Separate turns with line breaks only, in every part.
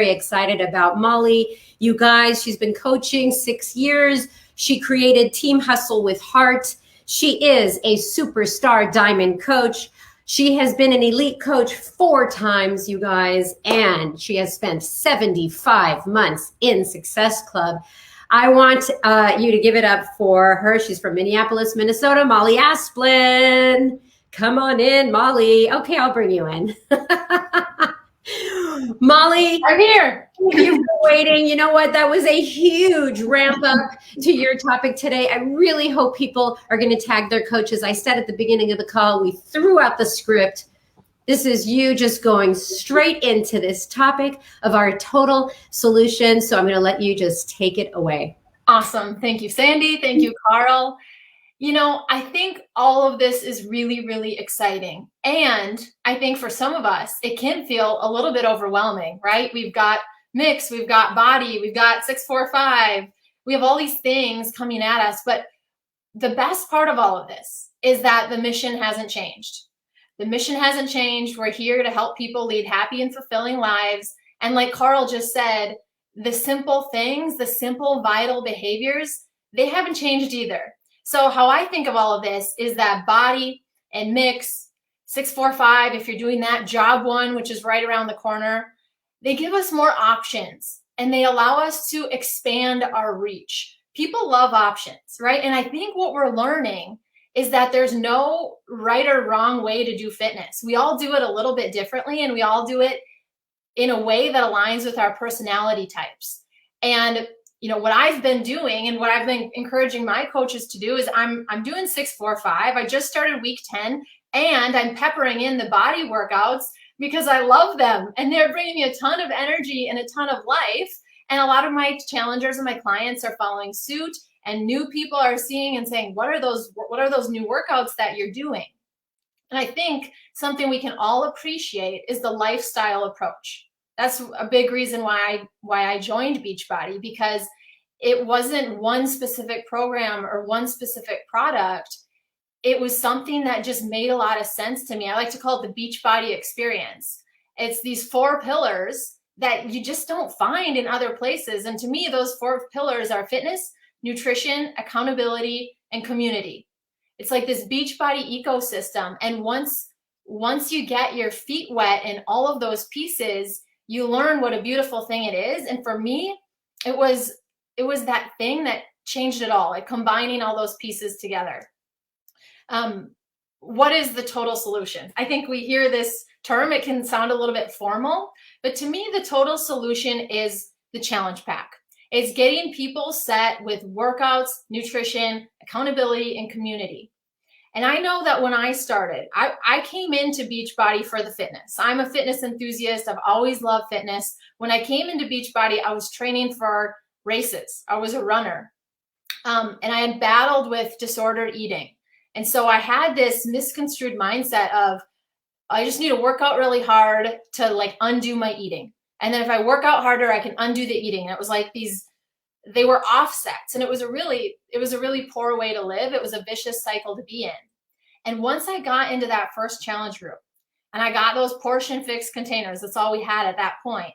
very excited about Molly. You guys, she's been coaching 6 years. She created Team Hustle with Heart. She is a superstar diamond coach. She has been an elite coach 4 times, you guys, and she has spent 75 months in Success Club. I want you to give it up for her. She's from Minneapolis, Minnesota, Molly Asplin. Come on in, Molly. Okay, I'll bring you in. Molly,
I'm here.
You've been waiting. You know what? That was a huge ramp up to your topic today. I really hope people are going to tag their coaches. I said at the beginning of the call, we threw out the script. This is you just going straight into this topic of our total solution. So I'm going to let you just take it away.
Awesome. Thank you, Sandy. Thank you, Carl. You know, I think all of this is really, really exciting. And I think for some of us, it can feel a little bit overwhelming, right? We've got mix, we've got body, we've got 645. We have all these things coming at us. But the best part of all of this is that the mission hasn't changed. The mission hasn't changed. We're here to help people lead happy and fulfilling lives. And like Carl just said, the simple things, the simple vital behaviors, they haven't changed either. So how I think of all of this is that body and mix, 645, if you're doing that, job 1, which is right around the corner, they give us more options and they allow us to expand our reach. People love options, right? And I think what we're learning is that there's no right or wrong way to do fitness. We all do it a little bit differently, and we all do it in a way that aligns with our personality types. And you know what I've been doing and what I've been encouraging my coaches to do is I'm doing 645. I just started week 10, and I'm peppering in the body workouts because I love them and they're bringing me a ton of energy and a ton of life. And a lot of my challengers and my clients are following suit, and new people are seeing and saying, what are those new workouts that you're doing? And I think something we can all appreciate is the lifestyle approach. That's a big reason why I joined Beachbody, because it wasn't one specific program or one specific product. It was something that just made a lot of sense to me. I like to call it the Beachbody experience. It's these 4 pillars that you just don't find in other places. And to me, those 4 pillars are fitness, nutrition, accountability, and community. It's like this Beachbody ecosystem. And once you get your feet wet in all of those pieces, you learn what a beautiful thing it is. And for me, it was that thing that changed it all, like combining all those pieces together. What is the total solution? I think we hear this term, it can sound a little bit formal, but to me, the total solution is the challenge pack. It's getting people set with workouts, nutrition, accountability, and community. And I know that when I started, I came into Beachbody for the fitness. I'm a fitness enthusiast. I've always loved fitness. When I came into Beachbody, I was training for races. I was a runner. And I had battled with disordered eating. And so I had this misconstrued mindset of, I just need to work out really hard to like undo my eating. And then if I work out harder, I can undo the eating. And it was like they were offsets, and it was a really poor way to live. It was a vicious cycle to be in. And once I got into that first challenge group, and I got those portion fixed containers, that's all we had at that point.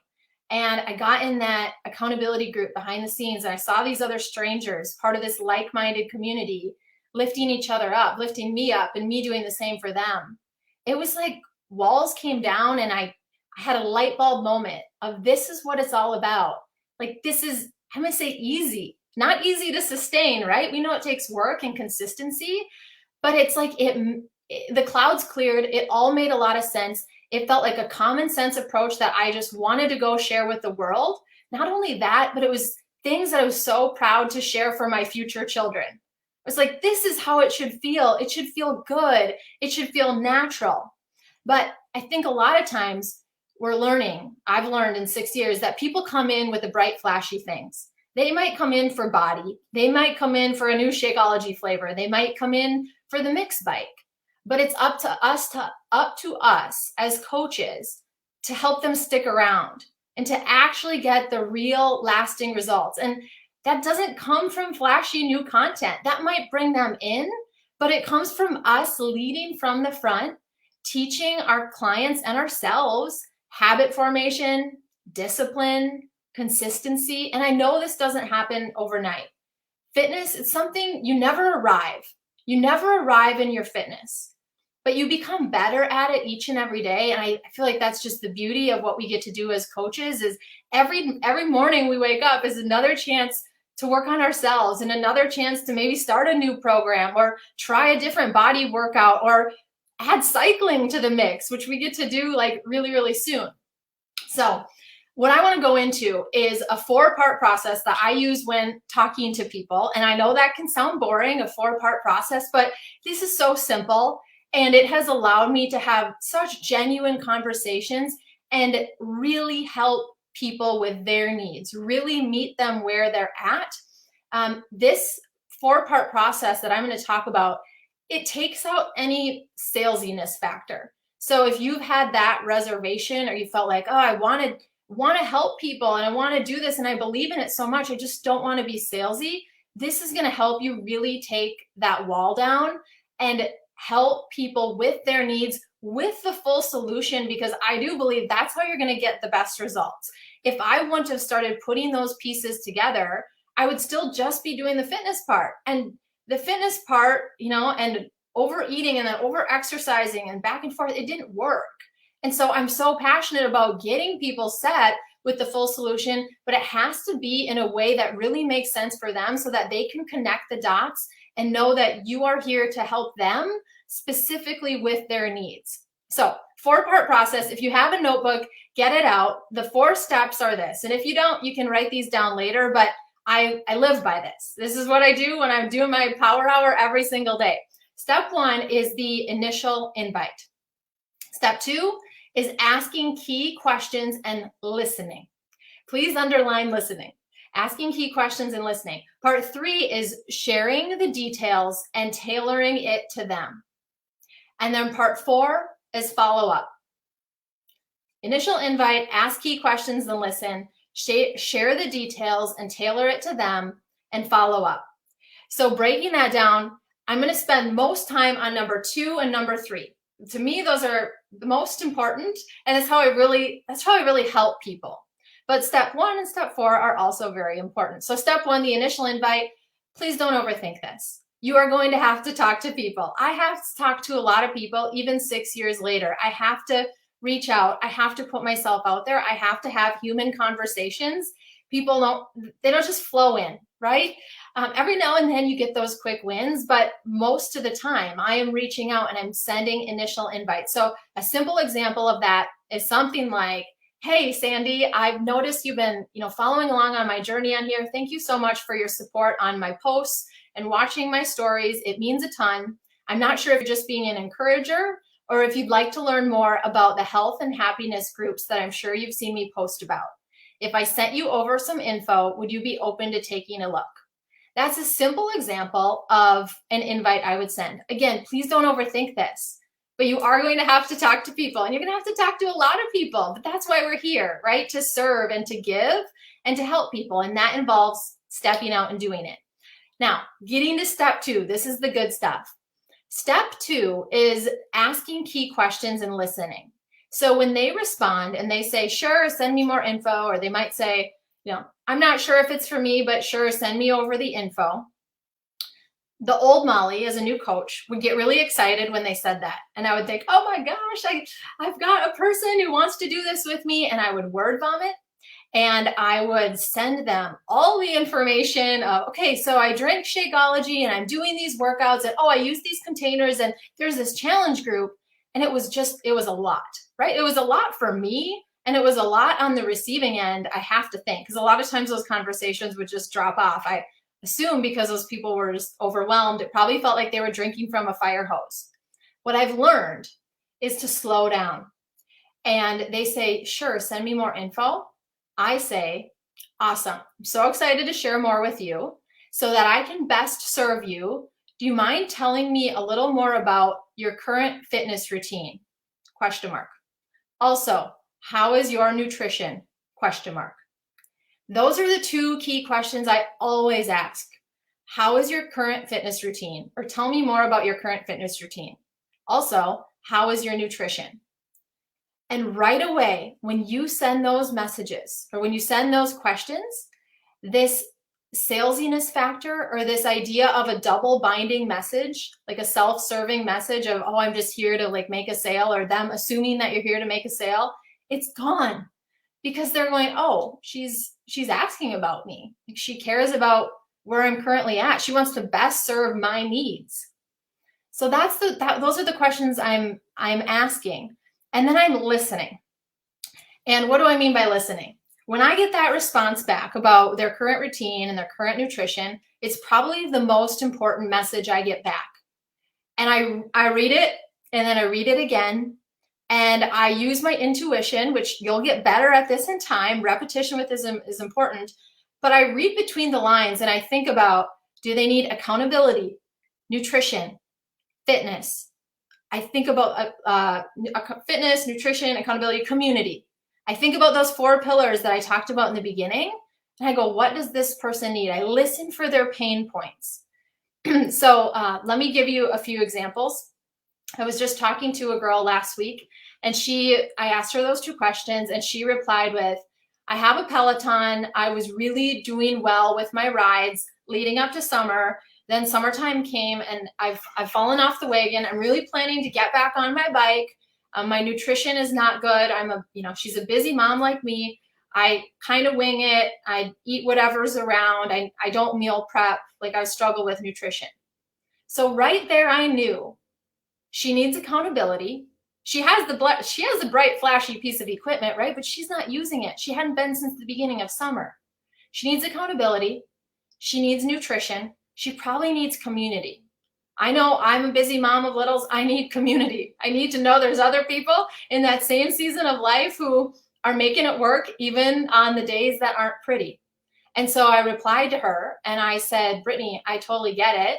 And I got in that accountability group behind the scenes, and I saw these other strangers, part of this like-minded community, lifting each other up, lifting me up, and me doing the same for them. It was like walls came down, and I had a light bulb moment of this is what it's all about. Like, this is, I'm going to say easy, not easy to sustain, right? We know it takes work and consistency, but it's like the clouds cleared. It all made a lot of sense. It felt like a common sense approach that I just wanted to go share with the world. Not only that, but it was things that I was so proud to share for my future children. It was like, this is how it should feel. It should feel good. It should feel natural. But I think a lot of times I've learned in 6 years that people come in with the bright, flashy things. They might come in for body. They might come in for a new Shakeology flavor. They might come in for the mix bike. But it's up to us as coaches to help them stick around and to actually get the real lasting results. And that doesn't come from flashy new content. That might bring them in, but it comes from us leading from the front, teaching our clients and ourselves habit formation, discipline, consistency. And I know this doesn't happen overnight. Fitness, it's something you never arrive. You never arrive in your fitness, but you become better at it each and every day. And I feel like that's just the beauty of what we get to do as coaches is every morning we wake up is another chance to work on ourselves and another chance to maybe start a new program or try a different body workout or add cycling to the mix, which we get to do like really, really soon. So what I want to go into is a 4-part process that I use when talking to people. And I know that can sound boring, a 4-part process, but this is so simple. And it has allowed me to have such genuine conversations and really help people with their needs, really meet them where they're at. This 4-part process that I'm going to talk about, it takes out any salesiness factor. So if you've had that reservation or you felt like, oh, I want to help people and I want to do this and I believe in it so much, I just don't want to be salesy, this is going to help you really take that wall down and help people with their needs with the full solution, because I do believe that's how you're going to get the best results. If I wouldn't have started putting those pieces together, I would still just be doing the fitness part. And the fitness part, and overeating and then over exercising and back and forth, it didn't work. And so I'm so passionate about getting people set with the full solution, but it has to be in a way that really makes sense for them so that they can connect the dots and know that you are here to help them specifically with their needs. So 4-part process. If you have a notebook, get it out. The 4 steps are this. And if you don't, you can write these down later, but I live by this. This is what I do when I'm doing my power hour every single day. Step 1 is the initial invite. Step 2 is asking key questions and listening. Please underline listening. Asking key questions and listening. Part 3 is sharing the details and tailoring it to them. And then part 4 is follow up. Initial invite, ask key questions and listen, share the details and tailor it to them, and follow up. So breaking that down, I'm going to spend most time on number 2 and number 3. To me, those are the most important, and that's how I really help people. But step 1 and step 4 are also very important. So step 1, the initial invite, please don't overthink this. You are going to have to talk to people. I have to talk to a lot of people, even 6 years later. I have to reach out. I have to put myself out there. I have to have human conversations. People don't just flow in, right? Every now and then you get those quick wins, but most of the time I am reaching out and I'm sending initial invites. So a simple example of that is something like, hey, Sandy, I've noticed you've been, following along on my journey on here. Thank you so much for your support on my posts and watching my stories. It means a ton. I'm not sure if you're just being an encourager or if you'd like to learn more about the health and happiness groups that I'm sure you've seen me post about. If I sent you over some info, would you be open to taking a look? That's a simple example of an invite I would send. Again, please don't overthink this, but you are going to have to talk to people and you're going to have to talk to a lot of people, but that's why we're here, right? To serve and to give and to help people. And that involves stepping out and doing it. Now, getting to step 2, this is the good stuff. Step 2 is asking key questions and listening. So when they respond and they say, sure, send me more info, or they might say, I'm not sure if it's for me, but sure, send me over the info. The old Molly, as a new coach, would get really excited when they said that. And I would think, oh my gosh, I've got a person who wants to do this with me. And I would word vomit. And I would send them all the information of, okay, so I drink Shakeology and I'm doing these workouts and, I use these containers and there's this challenge group. And it was a lot, right? It was a lot for me. And it was a lot on the receiving end, I have to think, because a lot of times those conversations would just drop off. I assume because those people were just overwhelmed, it probably felt like they were drinking from a fire hose. What I've learned is to slow down. And they say, sure, send me more info. I say, awesome. I'm so excited to share more with you so that I can best serve you. Do you mind telling me a little more about your current fitness routine? ? Also, how is your nutrition? ? Those are the 2 key questions I always ask. How is your current fitness routine? Or tell me more about your current fitness routine. Also, how is your nutrition? And right away, when you send those messages or when you send those questions, this salesiness factor or this idea of a double binding message, like a self-serving message of, oh, I'm just here to like make a sale, or them assuming that you're here to make a sale, it's gone, because they're going, oh, she's asking about me. Like, she cares about where I'm currently at. She wants to best serve my needs. So those are the questions I'm asking. And then I'm listening. And what do I mean by listening? When I get that response back about their current routine and their current nutrition, it's probably the most important message I get back. And I read it, and then I read it again, and I use my intuition, which you'll get better at this in time. Repetition with is important. But I read between the lines and I think about, do they need accountability, nutrition, fitness? I think about fitness, nutrition, accountability, community. I think about those 4 pillars that I talked about in the beginning, and I go, what does this person need? I listen for their pain points. So let me give you a few examples. I was just talking to a girl last week, and I asked her those 2 questions, and she replied with, I have a Peloton. I was really doing well with my rides leading up to summer. Then summertime came, and I've fallen off the wagon. I'm really planning to get back on my bike. My nutrition is not good. She's a busy mom like me. I kind of wing it. I eat whatever's around. I don't meal prep. Like, I struggle with nutrition. So right there, I knew she needs accountability. She has the bright, flashy piece of equipment, right? But she's not using it. She hadn't been since the beginning of summer. She needs accountability. She needs nutrition. She probably needs community. I know I'm a busy mom of littles. I need community. I need to know there's other people in that same season of life who are making it work even on the days that aren't pretty. And so I replied to her and I said, Brittany, I totally get it.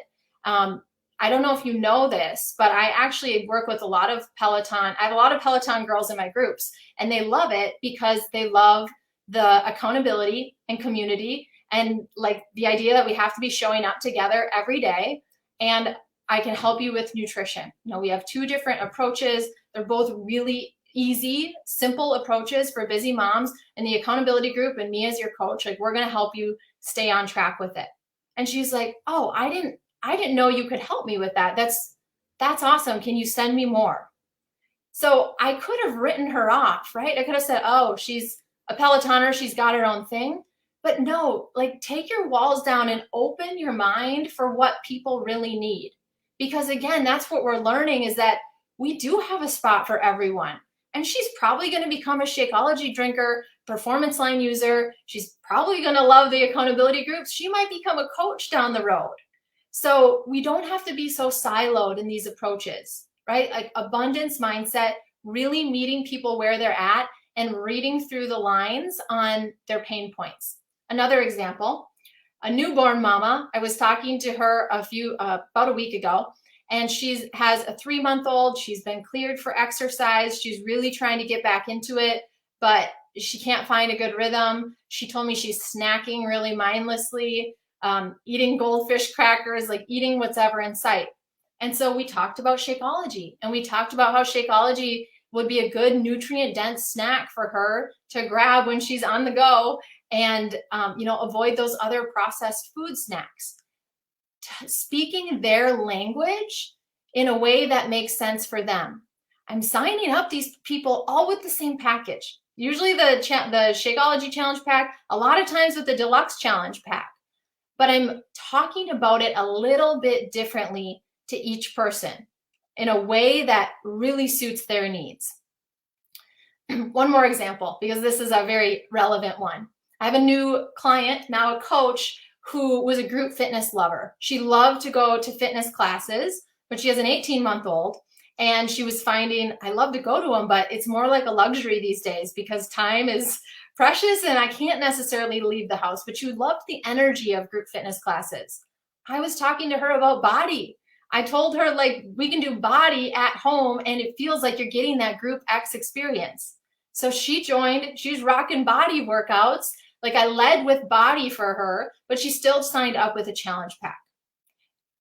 I don't know if you know this, but I actually work with a lot of Peloton. I have a lot of Peloton girls in my groups, and they love it because they love the accountability and community, and like the idea that we have to be showing up together every day. And I can help you with nutrition. We have 2 different approaches. They're both really easy, simple approaches for busy moms, and the accountability group and me as your coach, like, we're going to help you stay on track with it. And she's like, oh, I didn't know you could help me with that. That's awesome. Can you send me more? So I could have written her off, right? I could have said, oh, she's a Pelotoner. She's got her own thing. But no, like, take your walls down and open your mind for what people really need. Because again, that's what we're learning, is that we do have a spot for everyone. And she's probably going to become a Shakeology drinker, performance line user. She's probably going to love the accountability groups. She might become a coach down the road. So we don't have to be so siloed in these approaches, right? Like, abundance mindset, really meeting people where they're at and reading through the lines on their pain points. Another example, a newborn mama. I was talking to her about a week ago, and she has a 3-month-old. She's been cleared for exercise. She's really trying to get back into it, but she can't find a good rhythm. She told me she's snacking really mindlessly, eating goldfish crackers, like eating whatever in sight. And so we talked about Shakeology, and we talked about how Shakeology would be a good nutrient-dense snack for her to grab when she's on the go, and avoid those other processed food snacks. Speaking their language in a way that makes sense for them. I'm signing up these people all with the same package. Usually the Shakeology Challenge Pack, a lot of times with the Deluxe Challenge Pack. But I'm talking about it a little bit differently to each person in a way that really suits their needs. One more example, because this is a very relevant one. I have a new client, now a coach, who was a group fitness lover. She loved to go to fitness classes, but she has an 18-month-old, and she was finding, I love to go to them, but it's more like a luxury these days because time is precious and I can't necessarily leave the house, but she loved the energy of group fitness classes. I was talking to her about body. I told her, like, we can do body at home and it feels like you're getting that group X experience. So she joined, she's rocking body workouts. Like, I led with body for her, but she still signed up with a challenge pack.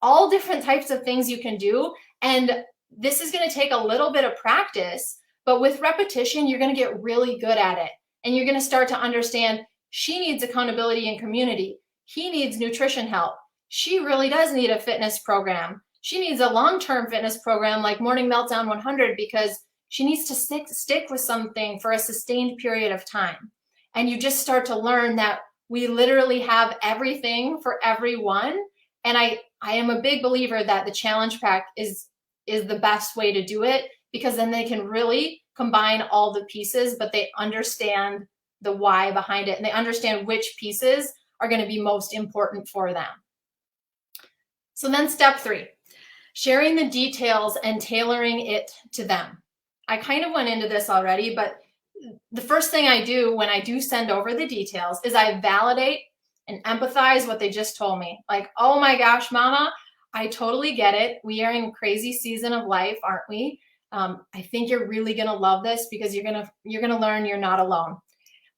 All different types of things you can do. And this is going to take a little bit of practice, But with repetition, you're going to get really good at it. And you're going to start to understand she needs accountability and community. He needs nutrition help. She really does need a fitness program. She needs a long-term fitness program like Morning Meltdown 100 because she needs to stick with something for a sustained period of time. And you just start to learn that we literally have everything for everyone. And I am a big believer that the challenge pack is the best way to do it, because then they can really combine all the pieces, but they understand the why behind it and they understand which pieces are going to be most important for them. So then step 3, sharing the details and tailoring it to them. I kind of went into this already, but the first thing I do when I do send over the details is I validate and empathize what they just told me. Like, oh my gosh, mama, I totally get it. We are in a crazy season of life, aren't we? I think you're really going to love this because you're going to learn you're not alone.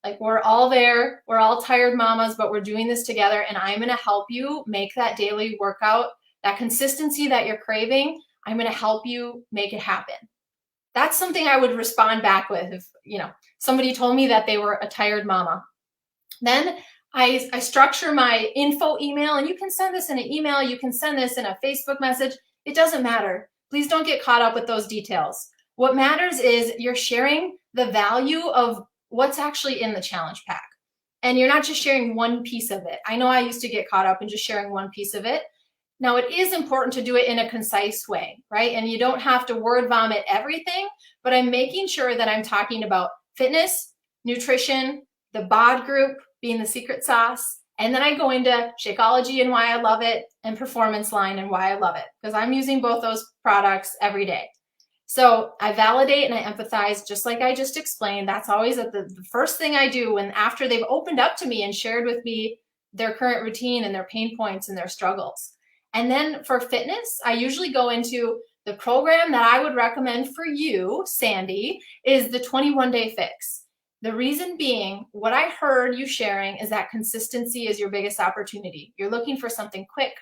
Like, we're all there. We're all tired mamas, but we're doing this together. And I'm going to help you make that daily workout, that consistency that you're craving. I'm going to help you make it happen. That's something I would respond back with if, somebody told me that they were a tired mama. Then I structure my info email, and you can send this in an email. You can send this in a Facebook message. It doesn't matter. Please don't get caught up with those details. What matters is you're sharing the value of what's actually in the challenge pack. And you're not just sharing one piece of it. I know I used to get caught up in just sharing one piece of it. Now, it is important to do it in a concise way, right? And you don't have to word vomit everything, but I'm making sure that I'm talking about fitness, nutrition, the bod group being the secret sauce, and then I go into Shakeology and why I love it, and Performance Line and why I love it, because I'm using both those products every day. So I validate and I empathize, just like I just explained. That's always the first thing I do when after they've opened up to me and shared with me their current routine and their pain points and their struggles. And then for fitness, I usually go into the program that I would recommend for you, Sandy, is the 21-day fix. The reason being, what I heard you sharing is that consistency is your biggest opportunity. You're looking for something quick.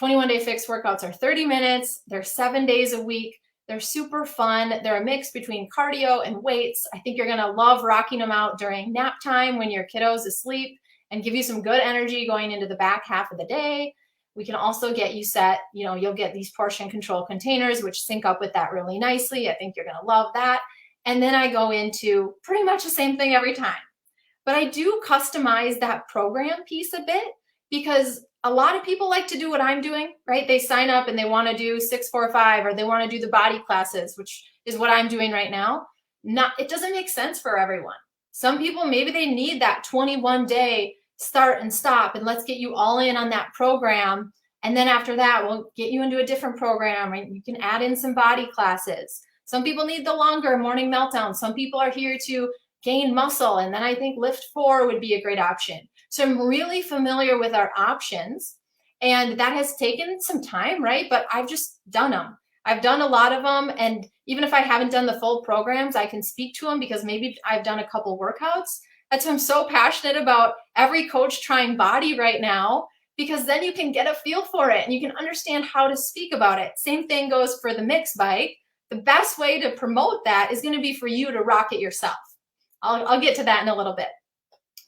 21-day fix workouts are 30 minutes. They're 7 days a week. They're super fun. They're a mix between cardio and weights. I think you're going to love rocking them out during nap time when your kiddo's asleep and give you some good energy going into the back half of the day. We can also get you set, you'll get these portion control containers, which sync up with that really nicely. I think you're going to love that. And then I go into pretty much the same thing every time. But I do customize that program piece a bit because a lot of people like to do what I'm doing, right? They sign up and they want to do 6-4-5, or they want to do the body classes, which is what I'm doing right now. It doesn't make sense for everyone. Some people, maybe they need that 21-day start and stop, and let's get you all in on that program. And then after that, we'll get you into a different program, right? You can add in some body classes. Some people need the longer morning meltdown. Some people are here to gain muscle. And then I think lift 4 would be a great option. So I'm really familiar with our options, and that has taken some time, right? But I've just done them. I've done a lot of them. And even if I haven't done the full programs, I can speak to them because maybe I've done a couple workouts. That's why I'm so passionate about every coach trying body right now, because then you can get a feel for it and you can understand how to speak about it. Same thing goes for the mix bike. The best way to promote that is going to be for you to rock it yourself. I'll get to that in a little bit.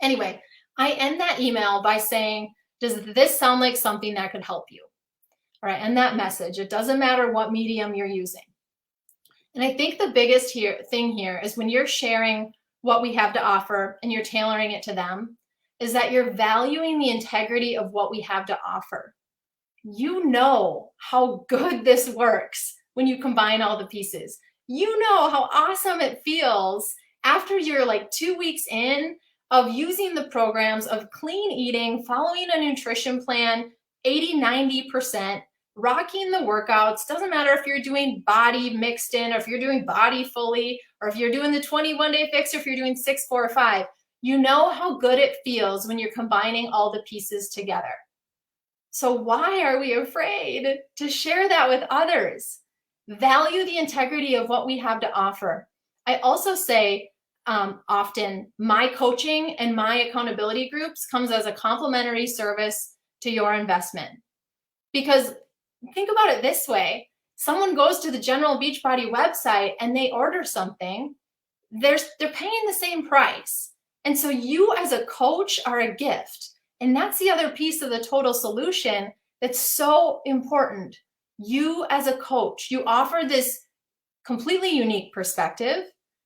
Anyway, I end that email by saying, does this sound like something that could help you? All right, and that message. It doesn't matter what medium you're using. And I think the biggest thing here is when you're sharing what we have to offer and you're tailoring it to them, is that you're valuing the integrity of what we have to offer. You know how good this works when you combine all the pieces. You know how awesome it feels after you're like 2 weeks in of using the programs of clean eating, following a nutrition plan, 80-90%, rocking the workouts. Doesn't matter if you're doing body mixed in, or if you're doing body fully, or if you're doing the 21-day fix, or if you're doing 6-4-5. You know how good it feels when you're combining all the pieces together. So why are we afraid to share that with others? Value the integrity of what we have to offer. I also say often, my coaching and my accountability groups comes as a complimentary service to your investment. Because think about it this way. someone goes to the General Beachbody website and they order something, they're paying the same price. And so you as a coach are a gift. And that's the other piece of the total solution that's so important. You as a coach, you offer this completely unique perspective.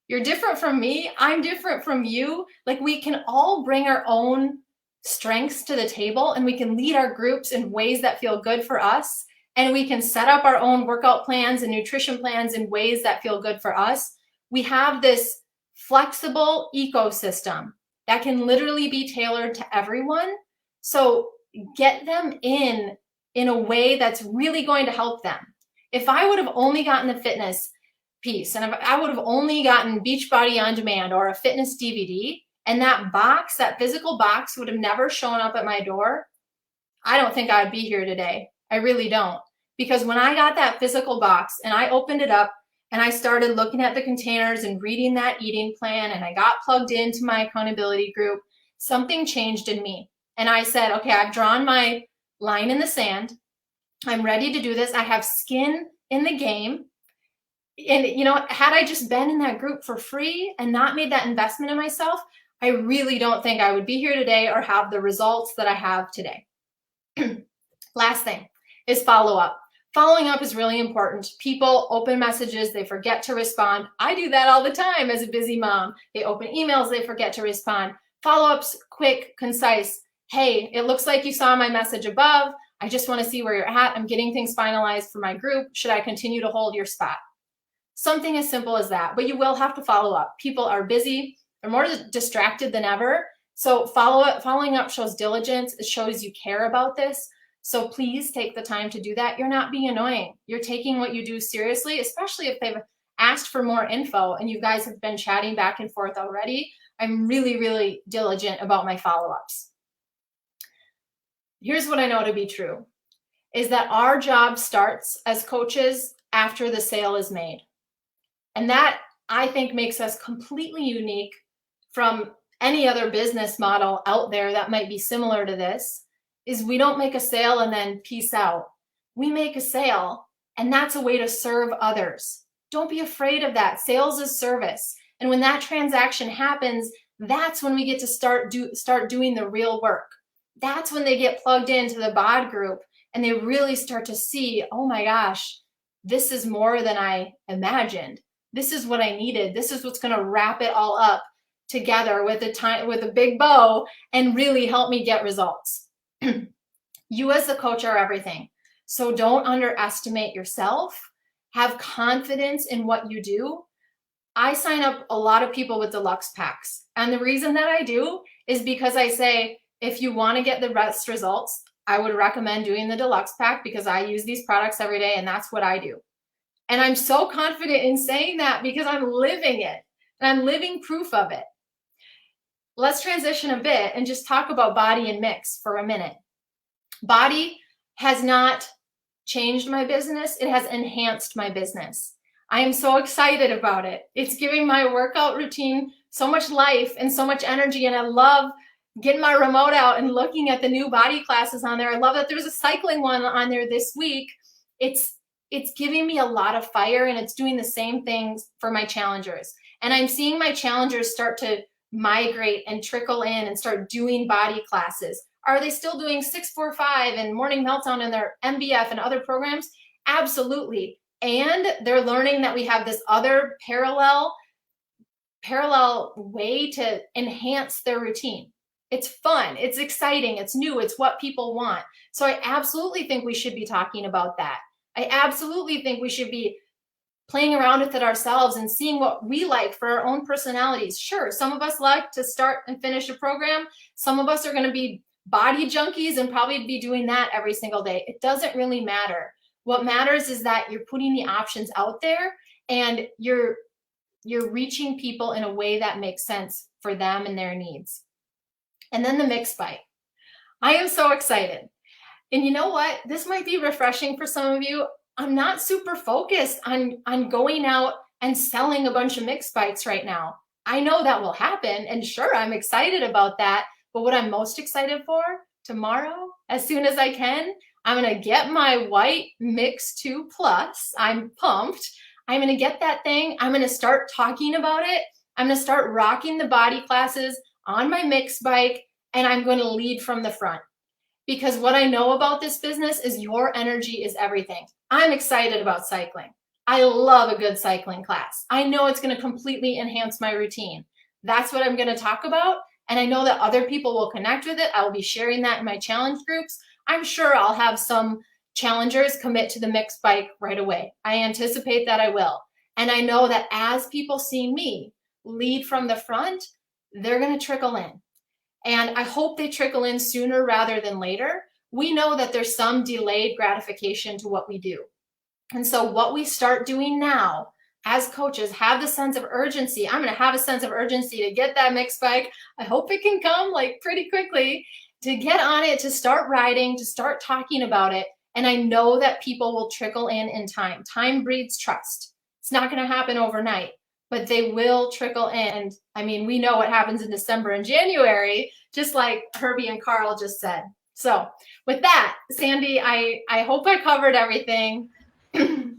You're different from me. I'm different from you. Like, we can all bring our own strengths to the table, and we can lead our groups in ways that feel good for us. And we can set up our own workout plans and nutrition plans in ways that feel good for us. We have this flexible ecosystem that can literally be tailored to everyone. So get them in a way that's really going to help them. If I would have only gotten the fitness piece, and if I would have only gotten Beachbody On Demand or a fitness DVD, and that box, that physical box, would have never shown up at my door, I don't think I'd be here today. I really don't. Because when I got that physical box and I opened it up and I started looking at the containers and reading that eating plan, and I got plugged into my accountability group, something changed in me. And I said, okay, I've drawn my line in the sand. I'm ready to do this. I have skin in the game. And, you know, had I just been in that group for free and not made that investment in myself, I really don't think I would be here today or have the results that I have today. Last thing is follow up. Following up is really important. People open messages, they forget to respond. I do that all the time as a busy mom. They open emails, they forget to respond. Follow-ups, quick, concise. Hey, it looks like you saw my message above. I just want to see where you're at. I'm getting things finalized for my group. Should I continue to hold your spot? Something as simple as that, but you will have to follow up. People are busy. They're more distracted than ever. So following up shows diligence. It shows you care about this. So please take the time to do that. You're not being annoying. You're taking what you do seriously, especially if they've asked for more info and you guys have been chatting back and forth already. I'm really, really diligent about my follow-ups. Here's what I know to be true, is that our job starts as coaches after the sale is made. And that, I think, makes us completely unique from any other business model out there that might be similar to this, is we don't make a sale and then peace out. We make a sale, and that's a way to serve others. Don't be afraid of that. Sales is service. And when that transaction happens, that's when we get to start doing the real work. That's when they get plugged into the BOD group and they really start to see, oh my gosh, this is more than I imagined. This is what I needed. This is what's going to wrap it all up together with a big bow and really help me get results. You as the coach are everything. So don't underestimate yourself. Have confidence in what you do. I sign up a lot of people with deluxe packs. And the reason that I do is because I say, if you want to get the best results, I would recommend doing the deluxe pack because I use these products every day and that's what I do. And I'm so confident in saying that because I'm living it and I'm living proof of it. Let's transition a bit and just talk about Body and Mix for a minute. Body has not changed my business. It has enhanced my business. I am so excited about it. It's giving my workout routine so much life and so much energy. And I love getting my remote out and looking at the new body classes on there. I love that there's a cycling one on there this week. It's giving me a lot of fire, and it's doing the same things for my challengers. And I'm seeing my challengers start to migrate and trickle in and start doing body classes. Are they still doing 645 and Morning Meltdown in their MBF and other programs? Absolutely. And they're learning that we have this other parallel way to enhance their routine. It's fun, it's exciting, it's new, it's what people want. So I absolutely think we should be talking about that. I absolutely think we should be playing around with it ourselves and seeing what we like for our own personalities. Sure, some of us like to start and finish a program. Some of us are going to be body junkies and probably be doing that every single day. It doesn't really matter. What matters is that you're putting the options out there and you're reaching people in a way that makes sense for them and their needs. And then the mix bite. I am so excited. And you know what? This might be refreshing for some of you. I'm not super focused on going out and selling a bunch of mix bites right now. I know that will happen, and sure, I'm excited about that. But what I'm most excited for tomorrow, as soon as I can, I'm going to get my white Mix 2 Plus. I'm pumped. I'm going to get that thing. I'm going to start talking about it. I'm going to start rocking the body classes on my Mix bike, and I'm going to lead from the front. Because what I know about this business is your energy is everything. I'm excited about cycling. I love a good cycling class. I know it's going to completely enhance my routine. That's what I'm going to talk about. And I know that other people will connect with it. I will be sharing that in my challenge groups. I'm sure I'll have some challengers commit to the mixed bike right away. I anticipate that I will. And I know that as people see me lead from the front, they're going to trickle in. And I hope they trickle in sooner rather than later. We know that there's some delayed gratification to what we do. And so what we start doing now as coaches, have the sense of urgency. I'm going to have a sense of urgency to get that mixed bike. I hope it can come like pretty quickly, to get on it, to start riding, to start talking about it. And I know that people will trickle in time. Time breeds trust. It's not going to happen overnight, but they will trickle in. And I mean, we know what happens in December and January, just like Herbie and Carl just said. So with that, Sandy, I hope I covered everything.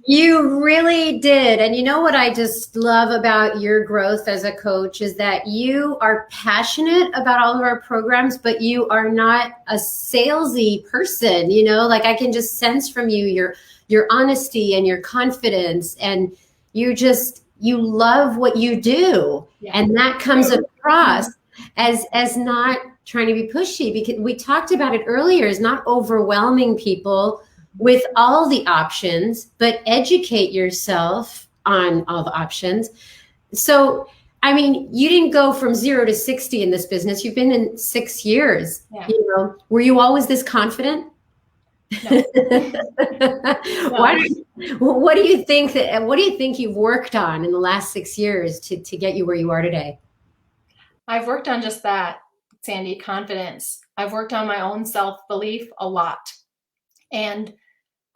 You really did. And you know what I just love about your growth as a coach is that you are passionate about all of our programs, but you are not a salesy person. You know, like I can just sense from you your honesty and your confidence, and you love what you do. Yeah. And that comes across as not trying to be pushy, because we talked about it earlier, is not overwhelming people with all the options, but educate yourself on all the options. So, I mean, you didn't go from 0 to 60 in this business. You've been in 6 years. Yeah. You know, were you always this confident? No. No. What do you think you've worked on in the last 6 years to get you where you are today?
I've worked on just that, Sandy, confidence. I've worked on my own self-belief a lot. And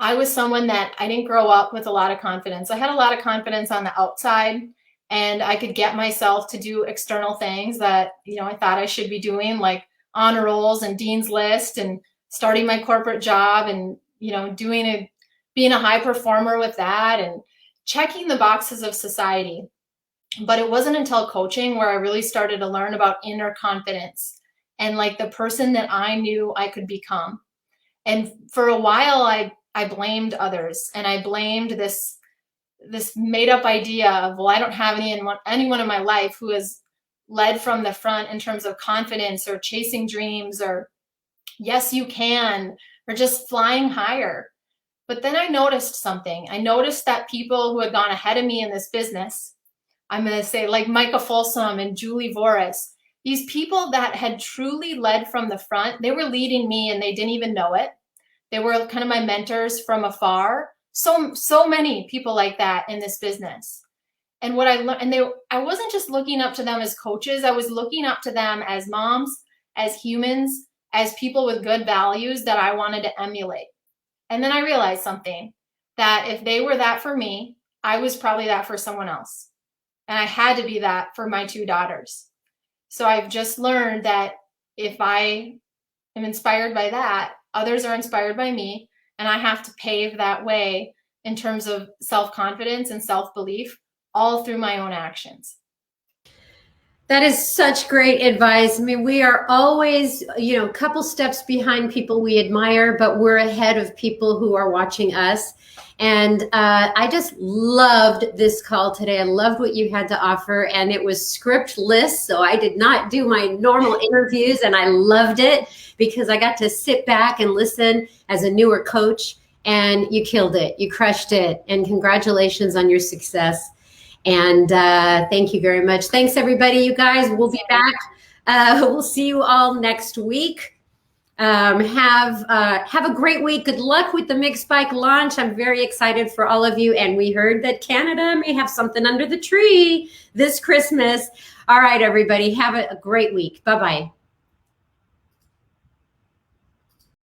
I was someone that I didn't grow up with a lot of confidence. I had a lot of confidence on the outside, and I could get myself to do external things that, you know, I thought I should be doing, like honor rolls and Dean's List and starting my corporate job and, you know, being a high performer with that and checking the boxes of society. But it wasn't until coaching where I really started to learn about inner confidence and like the person that I knew I could become. And for a while, I blamed others, and I blamed this made up idea of, well, I don't have anyone in my life who has led from the front in terms of confidence or chasing dreams or yes, you can, or just flying higher. But then I noticed something. I noticed that people who had gone ahead of me in this business, I'm going to say like Micah Folsom and Julie Voris, these people that had truly led from the front, they were leading me and they didn't even know it. They were kind of my mentors from afar. So many people like that in this business. And what I learned, I wasn't just looking up to them as coaches. I was looking up to them as moms, as humans, as people with good values that I wanted to emulate. And then I realized something, that if they were that for me, I was probably that for someone else. And I had to be that for my 2 daughters. So I've just learned that if I am inspired by that, others are inspired by me, and I have to pave that way in terms of self-confidence and self-belief all through my own actions.
That is such great advice. I mean, we are always, you know, a couple steps behind people we admire, but we're ahead of people who are watching us. And I just loved this call today. I loved what you had to offer, and it was scriptless. So I did not do my normal interviews, and I loved it because I got to sit back and listen as a newer coach, and you killed it. You crushed it. And congratulations on your success. And thank you very much. Thanks, everybody. You guys, we'll be back. We'll see you all next week. Have a great week. Good luck with the mixed bike launch. I'm very excited for all of you. And we heard that Canada may have something under the tree this Christmas. All right, everybody. Have a great week. Bye-bye.